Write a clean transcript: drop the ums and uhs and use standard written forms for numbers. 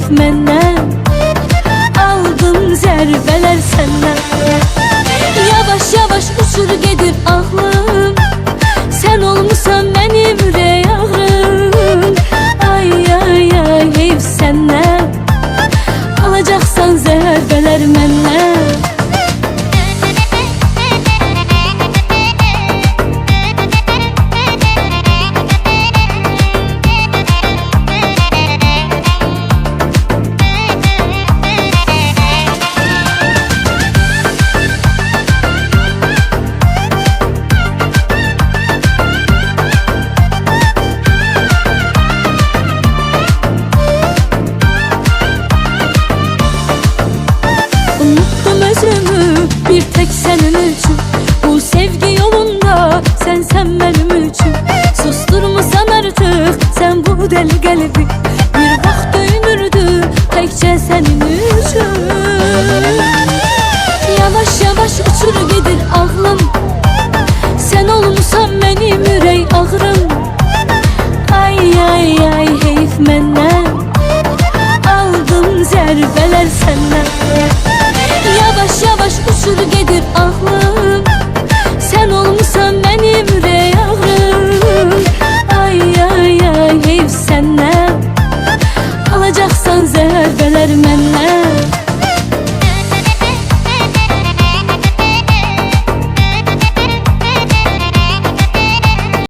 heyf məndən. Aldım zərbələr səndən. Yavaş yavaş uçur gedir ağlım, sən olmusan mənim ürək ağrım. Ay ay ay heyf səndən, alacaqsan zərbələr məndən. Unuttum özümü bir tek senin üçün. Bu sevgi yolunda sen benim üçün. Susturmusan artık sen bu deli qəlbi. Bir vaxt döyünürdü təkcə senin üçün. Yavaş yavaş uçur gedir ağlım, sen olmusan benim ürək ağrım. Ay ay ay heyf məndən, aldım zərbələr səndən. Yavaş yavaş uçur gedir ağlım,